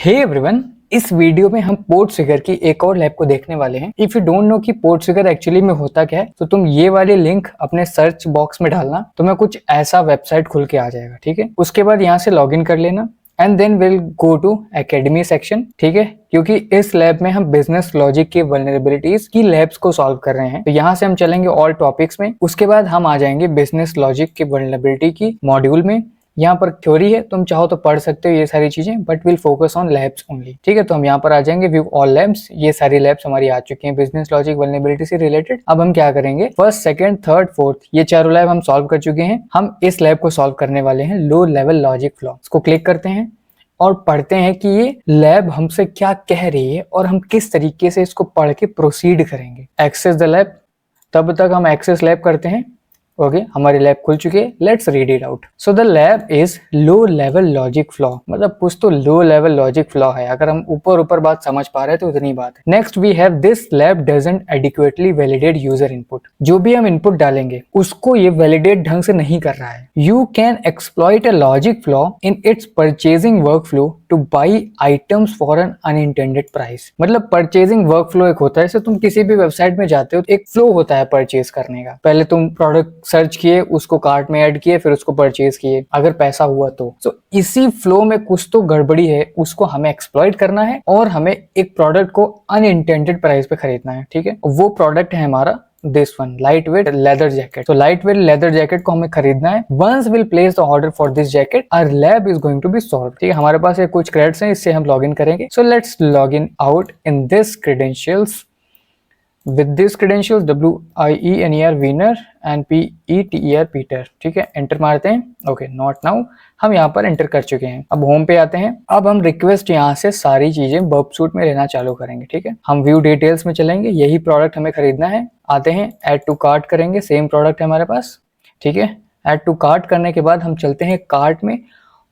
Hey everyone, इस video में हम पोर्टफिगर की एक और लैब को देखने वाले हैं। इफ यू डोंट नो कि पोर्टफिगर एक्चुअली में होता क्या है, तो तुम ये वाले लिंक अपने सर्च बॉक्स में डालना, तुम्हें कुछ ऐसा वेबसाइट खुल के आ जाएगा। ठीक है, उसके बाद यहाँ से लॉगिन कर लेना and then will go to academy section. ठीक है, क्योंकि इस लैब में हम बिजनेस लॉजिक की वल्नरेबिलिटीज की लैब्स को सॉल्व कर रहे हैं, तो यहाँ से हम चलेंगे ऑल टॉपिक्स में। उसके बाद हम आ जाएंगे बिजनेस लॉजिक की वल्नरेबिलिटी की मॉड्यूल में। यहाँ पर थ्योरी है, तुम चाहो तो पढ़ सकते हो ये सारी चीजें, but will focus on labs only. ठीक है, तो हम यहाँ पर आ जाएंगे व्यू ऑल लैब्स। ये सारी लैब्स हमारी आ चुकी हैं बिजनेस लॉजिक वल्नरेबिलिटी से रिलेटेड। अब हम क्या करेंगे, फर्स्ट सेकंड थर्ड फोर्थ ये चारों लैब हम सॉल्व कर चुके हैं। हम इस लैब को सॉल्व करने वाले हैं, लो लेवल लॉजिक फ्लॉ। इसको क्लिक करते हैं और पढ़ते हैं कि ये लैब हमसे क्या कह रही है और हम किस तरीके से इसको पढ़ के प्रोसीड करेंगे। एक्सेस द लैब, तब तक हम एक्सेस लैब करते हैं। ओके, हमारी लैब खुल चुकी है। Let's read it out. So the lab is low level logic flaw, मतलब कुछ तो लो लेवल लॉजिक फ्लॉ है। अगर हम ऊपर बात समझ पा रहे हैं तो इतनी बात है। Next we have this lab doesn't adequately validate user input. जो भी हम इनपुट डालेंगे उसको ये वैलिडेट ढंग से नहीं कर रहा है। You can exploit a logic flaw in its purchasing work flow to buy items for an unintended price. मतलब परचेजिंग वर्क फ्लो एक होता है, जैसे तुम किसी भी वेबसाइट में जाते हो, एक फ्लो होता है परचेज करने का। पहले तुम प्रोडक्ट सर्च किए, उसको कार्ट में ऐड किए, फिर उसको परचेज किए, अगर पैसा हुआ तो। इसी फ्लो में कुछ तो गड़बड़ी है, उसको हमें एक्सप्लॉइट करना है और हमें एक प्रोडक्ट को अनइंटेंडेड प्राइस पे खरीदना है। ठीक है, वो प्रोडक्ट है हमारा this one, light weight leather jacket. तो लाइट वेट लेदर जैकेट को हमें खरीदना है। Once will place the order for this jacket, our lab is going to be solve. ठीक है, हमारे पास ये कुछ क्रेडिट्स हैं, इससे हम लॉग इन करेंगे। So let's log in out in this credentials. With this credentials WIENER winner and PETER Peter। ठीक है, एंटर मारते हैं। Okay, not now. हम यहाँ पर एंटर कर चुके हैं। अब होम पे आते हैं। अब हम रिक्वेस्ट यहाँ से सारी चीजें बर्बसूट में लेना चालू करेंगे। ठीक है, हम व्यू डिटेल्स में चलेंगे, यही प्रोडक्ट हमें खरीदना है। आते हैं, ऐड टू कार्ट करेंगे, सेम प्रोडक्ट है हमारे पास। ठीक है, ऐड टू कार्ट करने के बाद हम चलते हैं कार्ट में,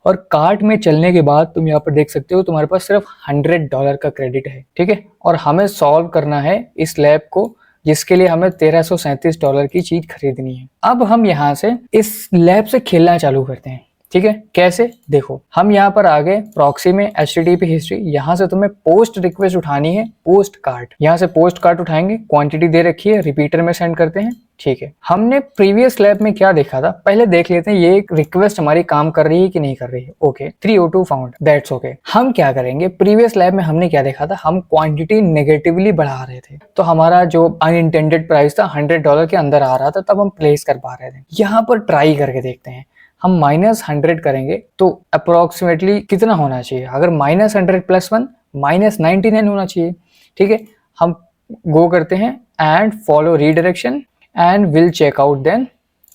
और कार्ट में चलने के बाद तुम यहाँ पर देख सकते हो तुम्हारे पास सिर्फ $100 का क्रेडिट है। ठीक है, और हमें सॉल्व करना है इस लैब को, जिसके लिए हमें $1337 की चीज खरीदनी है। अब हम यहाँ से इस लैब से खेलना चालू करते हैं। ठीक है, कैसे, देखो हम यहाँ पर आ गए प्रॉक्सी में, HTTP हिस्ट्री। यहाँ से तुम्हें पोस्ट रिक्वेस्ट उठानी है, पोस्ट कार्ट। यहाँ से पोस्ट कार्ट उठाएंगे, क्वांटिटी दे रखी है, रिपीटर में सेंड करते हैं। ठीक है, हमने प्रीवियस लैब में क्या देखा था, पहले देख लेते हैं ये रिक्वेस्ट हमारी काम कर रही है कि नहीं कर रही है। Okay, 302 found, that's okay. हम क्या करेंगे, प्रीवियस लैब में हमने क्या देखा था, हम क्वांटिटी नेगेटिवली बढ़ा रहे थे, तो हमारा जो अनइंटेंडेड प्राइस था $100 के अंदर आ रहा था, तब हम प्लेस कर पा रहे थे। यहाँ पर ट्राई करके देखते हैं, हम -100 करेंगे तो अप्रोक्सीमेटली कितना होना चाहिए। अगर -100 + 1 -99 होना चाहिए। ठीक है, हम गो करते हैं and follow redirection and will check out then.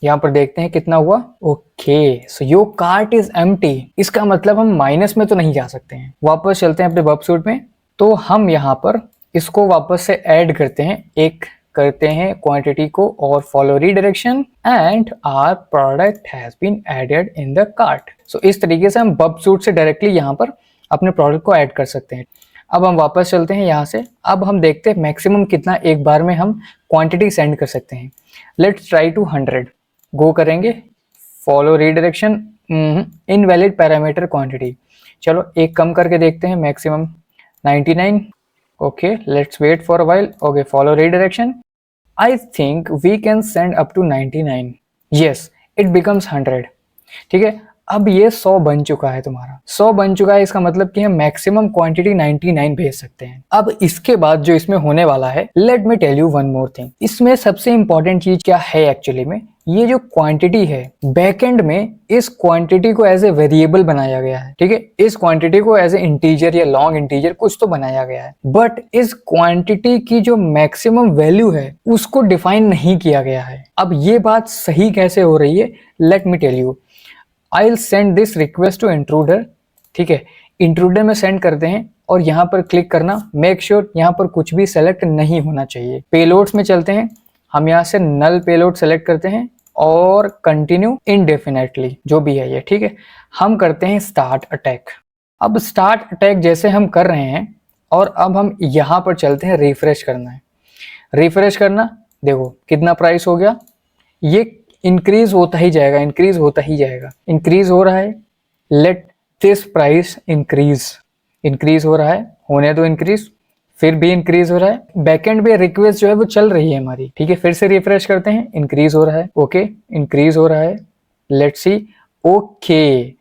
यहाँ पर देखते हैं कितना हुआ। Okay, so your cart is empty. इसका मतलब हम माइनस में तो नहीं जा सकते हैं। वापस चलते हैं अपने बर्बसूट में, तो हम यहाँ पर इसको वापस से ऐड करते हैं, एक करते हैं क्वांटिटी को और follow redirection and our product has been added in the cart. So इस तरीके से हम बर्बसूट से डायरेक्टली यहाँ पर अपने प्रोडक्ट को ऐड कर सकते हैं। अब हम वापस चलते हैं यहाँ से। अब हम देखते हैं मैक्सिमम कितना एक बार में हम क्वांटिटी सेंड कर सकते हैं। Let's try to 100। गो करेंगे, follow redirection, invalid parameter quantity. चलो एक कम करके देखते हैं, maximum 99। okay, let's wait for a while. Okay, follow redirection. I think we can send up to 99. yes, it becomes 100. ठीक है, अब ये 100 बन चुका है, तुम्हारा 100 बन चुका है। इसका मतलब कि हम मैक्सिमम क्वांटिटी 99 भेज सकते हैं। अब इसके बाद जो इसमें होने वाला है, let me tell you one more thing. इसमें सबसे इंपॉर्टेंट चीज क्या है एक्चुअली में, ये जो क्वांटिटी है बैकएंड में, इस क्वांटिटी को एज ए वेरिएबल बनाया गया है। ठीक है, इस क्वांटिटी को एज ए इंटीजर या लॉन्ग इंटीजर कुछ तो बनाया गया है, बट इस क्वांटिटी की जो मैक्सिमम वैल्यू है उसको डिफाइन नहीं किया गया है। अब ये बात सही कैसे हो रही है, let me tell you. I will send this request to intruder. ठीक है, इंट्रूडर में सेंड करते हैं और यहाँ पर क्लिक करना, मेक श्योर यहाँ पर कुछ भी सेलेक्ट नहीं होना चाहिए। पेलोड्स में चलते हैं, हम यहाँ से नल पेलोड सेलेक्ट करते हैं और कंटिन्यू इनडेफिनेटली, जो भी है ये। ठीक है, हम करते हैं स्टार्ट अटैक। अब स्टार्ट अटैक जैसे हम कर रहे हैं और अब हम यहाँ पर चलते हैं, रिफ्रेश करना है। रिफ्रेश करना, देखो कितना प्राइस हो गया, ये इंक्रीज होता ही जाएगा, इंक्रीज होता ही जाएगा, इंक्रीज हो रहा है। Let this price increase. Increase हो रहा है, होने दो इंक्रीज, फिर भी इंक्रीज हो रहा है। बैकएंड पे रिक्वेस्ट जो है वो चल रही है हमारी, ठीक है। फिर से रिफ्रेश करते हैं, इंक्रीज हो रहा है, ओके, इंक्रीज हो रहा है, लेट्स सी, ओके।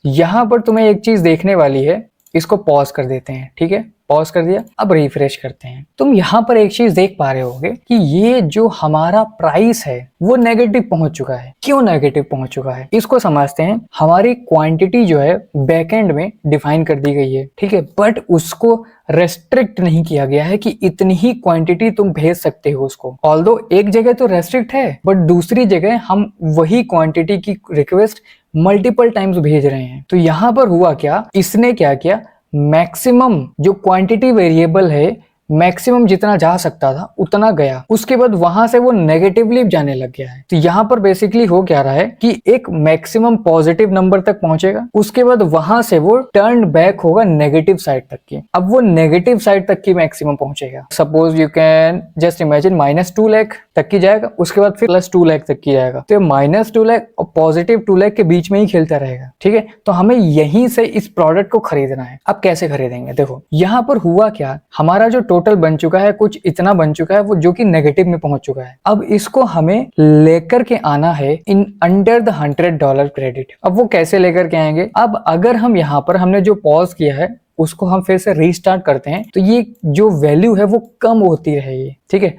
यहां पर तुम्हें एक चीज देखने वाली है, इसको पॉज कर देते हैं, ठीक है, पॉज कर दिया। अब रिफ्रेश करते हैं। तुम यहाँ पर एक चीज देख पा रहे होगे कि ये जो हमारा प्राइस है वो नेगेटिव पहुंच चुका है। क्यों नेगेटिव पहुंच चुका है, इसको समझते हैं। हमारी क्वांटिटी जो है बैकएंड में डिफाइन कर दी गई है, ठीक है, बट उसको रेस्ट्रिक्ट नहीं किया गया है कि इतनी ही क्वांटिटी तुम भेज सकते हो उसको। ऑल्दो एक जगह तो रेस्ट्रिक्ट है, बट दूसरी जगह हम वही क्वांटिटी की रिक्वेस्ट मल्टीपल टाइम्स भेज रहे हैं। तो यहां पर हुआ क्या, इसने क्या किया, मैक्सिमम जो क्वांटिटी वेरिएबल है, मैक्सिमम जितना जा सकता था उतना गया, उसके बाद वहां से वो नेगेटिवली जाने लग गया है। तो यहाँ पर बेसिकली हो क्या रहा है कि एक मैक्सिमम पॉजिटिव नंबर तक पहुंचेगा, उसके बाद वहां से वो टर्न बैक होगा नेगेटिव साइड तक की। अब वो नेगेटिव साइड तक की मैक्सिमम पहुंचेगा। Suppose you can just imagine -2 lakh तक की जाएगा, उसके बाद फिर +2 लाख तक की जाएगा। तो -2 लाख और +2 लाख के बीच में ही खेलता रहेगा, ठीक है। तो हमें यहीं से इस प्रोडक्ट को खरीदना है। अब कैसे खरीदेंगे, देखो यहाँ पर हुआ क्या, हमारा जो टोटल बन चुका है कुछ इतना बन चुका है वो जो कि नेगेटिव में पहुंच चुका है। अब इसको हमें लेकर के आना है इन अंडर द $100 क्रेडिट। अब वो कैसे लेकर के आएंगे, अब अगर हम यहाँ पर हमने जो पॉज किया है उसको हम फिर से रीस्टार्ट करते हैं तो ये जो वैल्यू है वो कम होती रहेगी, ठीक है।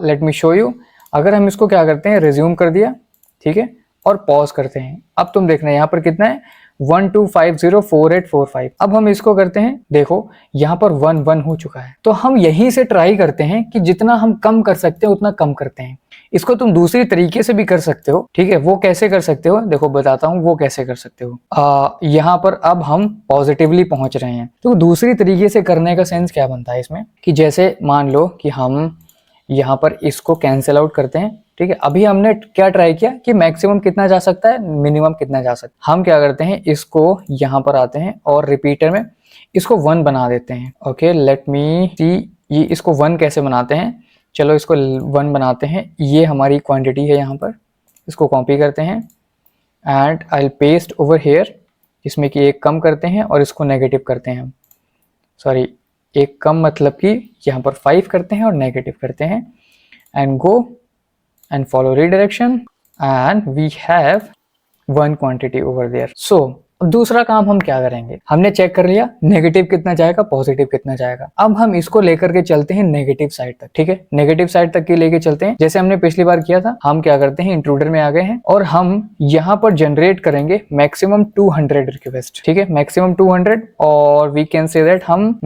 Let me show you. अगर हम इसको क्या करते हैं, रिज्यूम कर दिया, ठीक है, और पॉज करते हैं। अब तुम देखना यहाँ पर कितना है, 12504845। अब हम इसको करते हैं, देखो यहाँ पर 11 हो चुका है। तो हम यहीं से ट्राई करते हैं कि जितना हम कम कर सकते हैं उतना कम करते हैं। इसको तुम दूसरी तरीके से भी कर सकते हो, ठीक है। वो कैसे कर सकते हो, देखो बताता हूँ वो कैसे कर सकते हो। यहाँ पर अब हम पॉजिटिवली पहुंच रहे हैं, तो दूसरी तरीके से करने का सेंस क्या बनता है इसमें, कि जैसे मान लो कि हम यहाँ पर इसको कैंसिल आउट करते हैं, ठीक है। अभी हमने क्या ट्राई किया कि मैक्सिमम कितना जा सकता है, मिनिमम कितना जा सकता है। हम क्या करते हैं, इसको यहाँ पर आते हैं और रिपीटर में इसको 1 बना देते हैं। ओके, लेट मी सी, ये इसको 1 कैसे बनाते हैं, चलो इसको 1 बनाते हैं। ये हमारी क्वांटिटी है, यहाँ पर इसको कॉपी करते हैं and I will paste over here, इसमें कि एक कम करते हैं और इसको नेगेटिव करते हैं। सॉरी, एक कम मतलब कि यहाँ पर 5 करते हैं और नेगेटिव करते हैं and go and follow redirection and we have 1 quantity over there. So अब दूसरा काम हम क्या करेंगे, हमने चेक कर लिया नेगेटिव कितना जाएगा, पॉजिटिव कितना जाएगा। अब हम इसको लेकर के चलते हैं नेगेटिव साइड तक, ठीक है। नेगेटिव साइड तक के लेके चलते हैं, जैसे हमने पिछली बार किया था। हम क्या करते हैं, इंट्रूडर में आ गए हैं और हम यहाँ पर जनरेट करेंगे मैक्सिमम 200 रिक्वेस्ट, ठीक है, मैक्सिमम 200, और वी कैन से दैट हम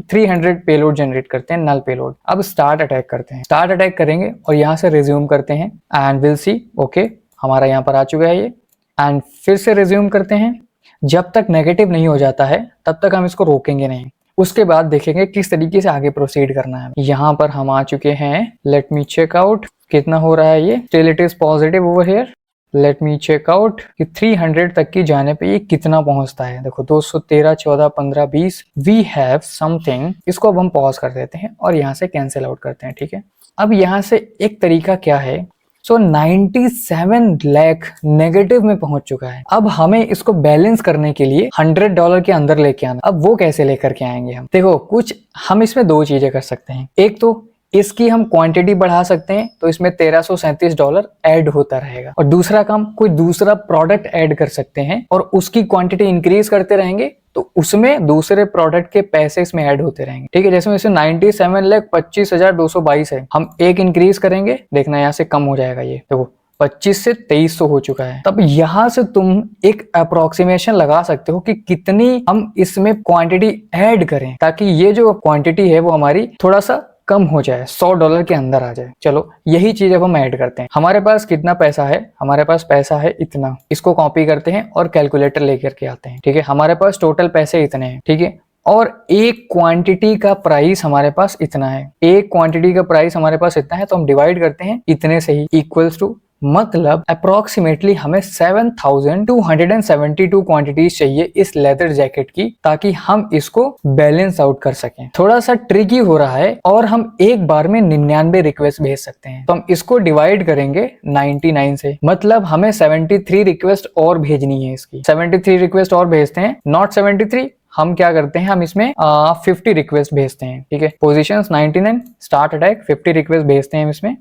300 पेलोड जनरेट करते हैं, नल पेलोड। अब स्टार्ट अटैक करते हैं, स्टार्ट अटैक करेंगे और यहाँ से रिज्यूम करते हैं एंड विल सी, ओके हमारा यहाँ पर आ चुका है ये, एंड फिर से रिज्यूम करते हैं। जब तक नेगेटिव नहीं हो जाता है तब तक हम इसको रोकेंगे नहीं, उसके बाद देखेंगे किस तरीके से आगे प्रोसीड करना है। यहाँ पर हम आ चुके हैं, लेट मी चेक आउट कितना हो रहा है ये, still it is positive over here. Let me check out कि 300 तक की जाने पे ये कितना पहुंचता है। देखो 213, 14, 15, 20, वी हैव समथिंग। इसको अब हम पॉज कर देते हैं और यहाँ से कैंसिल आउट करते हैं, ठीक है। अब यहाँ से एक तरीका क्या है, सो 97 लाख नेगेटिव में पहुंच चुका है। अब हमें इसको बैलेंस करने के लिए $100 के अंदर लेके आना। अब वो कैसे लेकर के आएंगे हम, देखो कुछ हम इसमें 2 चीजें कर सकते हैं। एक तो इसकी हम क्वांटिटी बढ़ा सकते हैं, तो इसमें $1337 ऐड होता रहेगा, और दूसरा काम कोई दूसरा प्रोडक्ट ऐड कर सकते हैं और उसकी क्वांटिटी इंक्रीज करते रहेंगे, तो उसमें दूसरे प्रोडक्ट के पैसे इसमें ऐड होते रहेंगे, ठीक है। जैसे इसमें 97,25,222 है, हम एक इंक्रीज करेंगे, देखना यहाँ से कम हो जाएगा ये, देखो 25 से 2300 हो चुका है। तब यहाँ से तुम एक अप्रोक्सीमेशन लगा सकते हो कि कितनी हम इसमें क्वांटिटी ऐड करें ताकि ये जो क्वांटिटी है वो हमारी थोड़ा सा कम हो जाए, $100 के अंदर आ जाए। चलो यही चीज अब हम ऐड करते हैं। हमारे पास कितना पैसा है, हमारे पास पैसा है इतना, इसको कॉपी करते हैं और कैलकुलेटर लेकर के आते हैं, ठीक है। हमारे पास टोटल पैसे इतने हैं, ठीक है, और एक क्वांटिटी का प्राइस हमारे पास इतना है, एक क्वांटिटी का प्राइस हमारे पास इतना है, तो हम डिवाइड करते हैं इतने से ही, इक्वल्स टू, मतलब अप्रोक्सीमेटली हमें 7272 क्वांटिटीज चाहिए इस लेदर जैकेट की, ताकि हम इसको बैलेंस आउट कर सकें। थोड़ा सा ट्रिकी हो रहा है और हम एक बार में 99 रिक्वेस्ट भेज सकते हैं, तो हम इसको डिवाइड करेंगे 99 से, मतलब हमें 73 रिक्वेस्ट और भेजनी है। इसकी 73 रिक्वेस्ट और भेजते हैं, नॉट 73, हम क्या करते हैं, हम इसमें 50 रिक्वेस्ट भेजते हैं। ठीक है, पोजीशंस 99, स्टार्ट अटैक 50 रिक्वेस्ट भेजते हैं हम इसमें।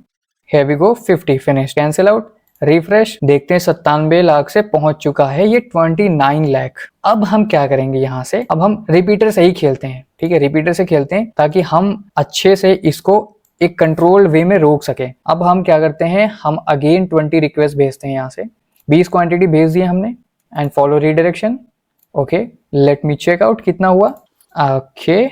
Here we go, 50 finish, cancel out, refresh, देखते हैं 97 लाख से पहुंच चुका है ये 29 लाख। अब हम क्या करेंगे यहाँ से, अब हम रिपीटर से ही खेलते हैं। ठीक है, रिपीटर से खेलते हैं ताकि हम अच्छे से इसको एक कंट्रोल्ड वे में रोक सके। अब हम क्या करते हैं, हम अगेन 20 रिक्वेस्ट भेजते हैं यहाँ से, 20 क्वांटिटी भेज दिए हमने and follow redirection. Okay, let me check out कितना हुआ। ओके,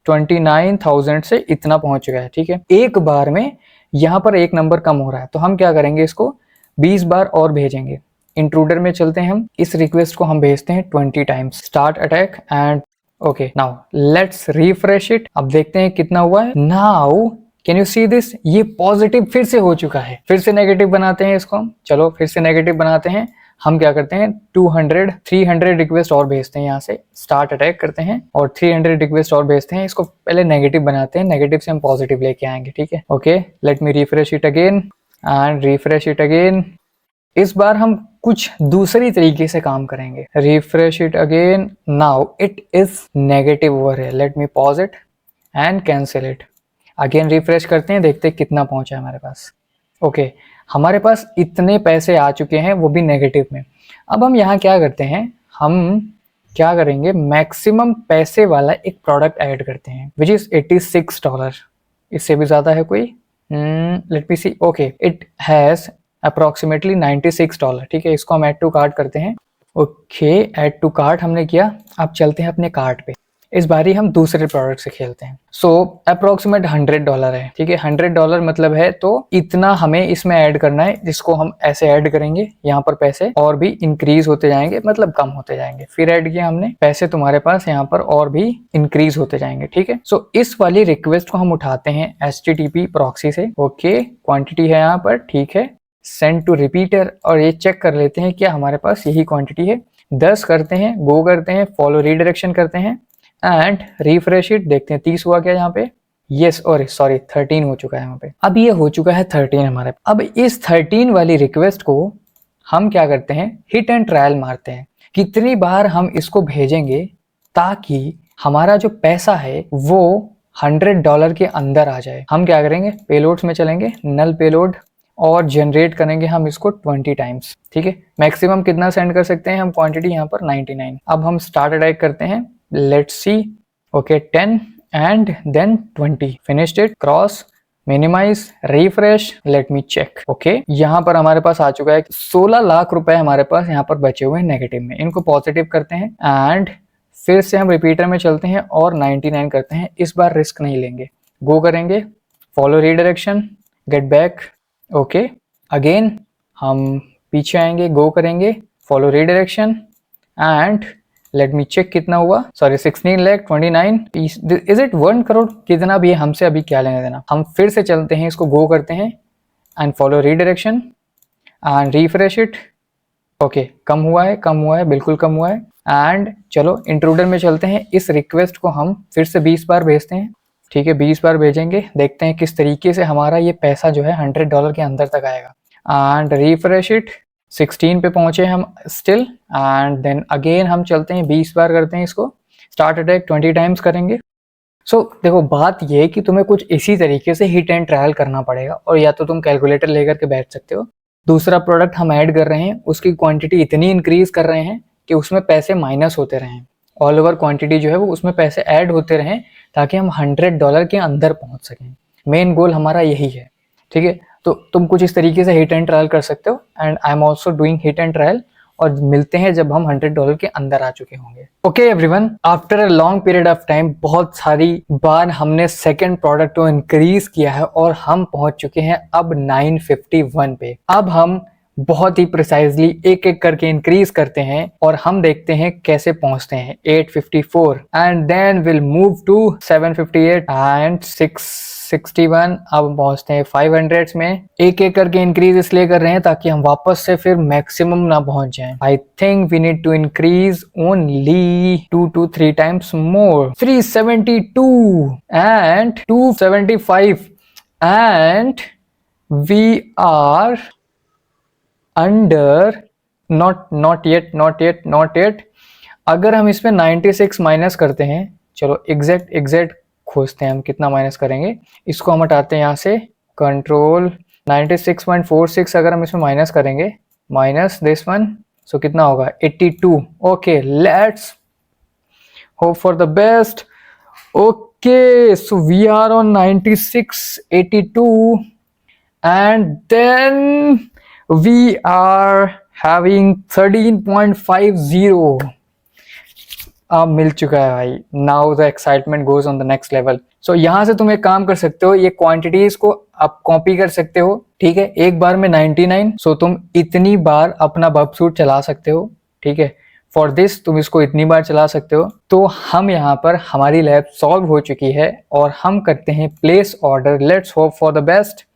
29,000 से इतना पहुंच चुका है। ठीक है, एक बार में यहाँ पर एक नंबर कम हो रहा है, तो हम क्या करेंगे, इसको 20 बार और भेजेंगे। इंट्रूडर में चलते हैं हम, इस रिक्वेस्ट को हम भेजते हैं 20 times, start attack and okay, now let's refresh it. अब देखते हैं कितना हुआ है। Now can you see this, ये पॉजिटिव फिर से हो चुका है। फिर से नेगेटिव बनाते हैं इसको हम, चलो फिर से नेगेटिव बनाते हैं। हम क्या करते हैं, 300 रिक्वेस्ट और भेजते हैं यहाँ से, स्टार्ट अटैक करते हैं और 300 रिक्वेस्ट और भेजते हैं। इसको पहले नेगेटिव बनाते हैं, नेगेटिव से हम पॉजिटिव लेके आएंगे। ठीक है, okay, let me refresh it again and refresh it again. इस बार हम कुछ दूसरी तरीके से काम करेंगे। Refresh it again, now it is negative over है, let me pause it and cancel it. Again refresh करते हैं, देखते हैं कितना पहुंचा है हमारे पास। ओके, हमारे पास इतने पैसे आ चुके हैं, वो भी नेगेटिव में। अब हम यहाँ क्या करते हैं, हम क्या करेंगे, मैक्सिमम पैसे वाला एक प्रोडक्ट ऐड करते हैं विच इज $86। इससे भी ज्यादा है कोई, let me see. Okay, it has approximately $96। ठीक है, इसको हम ऐड टू कार्ट करते हैं। ओके, ऐड टू कार्ट हमने किया। अब चलते हैं अपने कार्ट पे, इस बारी हम दूसरे प्रोडक्ट से खेलते हैं। सो अप्रोक्सीमेट $100 है। ठीक है, $100 मतलब है तो इतना हमें इसमें ऐड करना है, जिसको हम ऐसे ऐड करेंगे, यहाँ पर पैसे और भी इंक्रीज होते जाएंगे, मतलब कम होते जाएंगे। फिर ऐड किया हमने, पैसे तुम्हारे पास यहाँ पर और भी इंक्रीज होते जाएंगे। ठीक है, सो इस वाली रिक्वेस्ट को हम उठाते हैं HTTP प्रॉक्सी से। ओके, क्वांटिटी है यहाँ पर, ठीक है, सेंड टू रिपीटर, और ये चेक कर लेते हैं क्या हमारे पास यही क्वांटिटी है। 10 करते हैं, गो करते हैं, फॉलो रीडायरेक्शन करते हैं एंड रिफ्रेश इट, देखते हैं 30 हुआ क्या यहाँ पे। यस, और सॉरी 13 हो चुका है यहाँ पे। अब ये हो चुका है 13 हमारे। अब इस 13 वाली रिक्वेस्ट को हम क्या करते हैं, हिट एंड ट्रायल मारते हैं, कितनी बार हम इसको भेजेंगे ताकि हमारा जो पैसा है वो $100 के अंदर आ जाए। हम क्या करेंगे, पेलोड्स में चलेंगे, नल पेलोड, और जनरेट करेंगे हम इसको 20 टाइम्स। ठीक है, मैक्सिमम कितना सेंड कर सकते हैं हम, क्वांटिटी यहाँ पर 99। अब हम स्टार्ट अटैक करते हैं, let's see, okay, 10 and then 20, finished it, cross, minimize, refresh, let me check। okay, यहाँ पर हमारे पास आ चुका है 16 लाख रुपए हमारे पास यहाँ पर बचे हुए हैं नेगेटिव में। इनको पॉजिटिव करते हैं एंड फिर से हम रिपीटर में चलते हैं और 99 करते हैं। इस बार रिस्क नहीं लेंगे, गो करेंगे, follow redirection, get back. Okay, again हम पीछे आएंगे, गो करेंगे, follow redirection and let me check कितना हुआ, sorry 16 lakh 29। Is it 1 crore, कितना भी है, हमसे अभी क्या लेने देना। हम फिर से चलते हैं, इसको गो करते हैं and follow redirection and refresh it. Okay, कम हुआ है, कम हुआ है, बिल्कुल कम हुआ है। एंड चलो इंट्रूडर में चलते हैं, इस रिक्वेस्ट को हम फिर से 20 बार भेजते हैं। ठीक है, 20 बार भेजेंगे, देखते हैं किस तरीके से हमारा ये पैसा जो है $100 के अंदर तक आएगा। एंड रिफ्रेश इट, 16 पे पहुंचे हम स्टिल एंड देन अगेन हम चलते हैं, 20 बार करते हैं इसको, स्टार्ट अटैक 20 टाइम्स करेंगे। सो देखो, बात ये है कि तुम्हें कुछ इसी तरीके से हिट एंड ट्रायल करना पड़ेगा, और या तो तुम कैलकुलेटर लेकर के बैठ सकते हो। दूसरा प्रोडक्ट हम ऐड कर रहे हैं, उसकी क्वांटिटी इतनी इंक्रीज कर रहे हैं कि उसमें पैसे माइनस होते रहें, ऑल ओवर क्वांटिटी जो है वो उसमें पैसे ऐड होते रहें, ताकि हम $100 के अंदर पहुंच सकें। मेन गोल हमारा यही है। ठीक है, तो तुम कुछ इस तरीके से हिट एंड ट्रायल कर सकते हो and I am also doing hit and trial, और मिलते हैं जब हम $100 के अंदर आ चुके होंगे। Okay everyone, after a long period of time, बहुत सारी बार हमने सेकंड प्रोडक्ट को इंक्रीज किया है और हम पहुंच चुके हैं अब 951 पे। अब हम बहुत ही प्रिसाइजली एक एक करके इंक्रीज करते हैं और हम देखते हैं कैसे पहुंचते हैं 854 and then will move to 758 and 661। अब पहुंचते हैं 500 में। एक एक करके इंक्रीज इसलिए कर रहे हैं ताकि हम वापस से फिर मैक्सिमम ना पहुंच जाएं। I think we need to increase only 2 to 3 times more, 372 and 275 and we are under, not yet, अगर हम इसमें 96 माइनस करते हैं, चलो एग्जैक्ट खोजते हैं हम कितना माइनस करेंगे। इसको हम हटाते हैं यहाँ से, कंट्रोल 96.46 अगर हम इसमें माइनस करेंगे, माइनस दिस वन, सो कितना होगा 82। Okay, let's hope for the best. Okay, so we are on 96, 82 and then we are having 13.50। अब मिल चुका है भाई। Now the excitement goes on the next level. So यहाँ से तुम एक काम कर सकते हो, ये क्वांटिटीज को आप कॉपी कर सकते हो, ठीक है। एक बार में 99, सो तुम इतनी बार अपना बब सूट चला सकते हो, ठीक है। फॉर दिस तुम इसको इतनी बार चला सकते हो। तो हम यहाँ पर हमारी लैब सॉल्व हो चुकी है और हम करते हैं place order. Let's hope for the best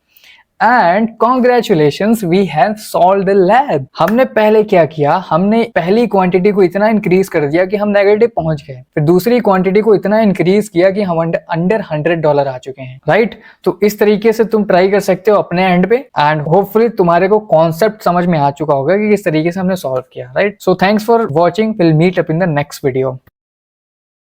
and congratulations, we have solve the lab. हमने पहले क्या किया, हमने पहली क्वांटिटी को इतना इंक्रीज कर दिया कि हम नेगेटिव पहुंच गए, फिर दूसरी क्वांटिटी को इतना इंक्रीज किया कि हम अंडर $100 आ चुके हैं, राइट। तो इस तरीके से तुम ट्राई कर सकते हो अपने एंड पे एंड होपफुली तुम्हारे को कॉन्सेप्ट समझ में आ चुका होगा कि किस तरीके से हमने सॉल्व किया, right. So thanks for watching, will meet up in the next video.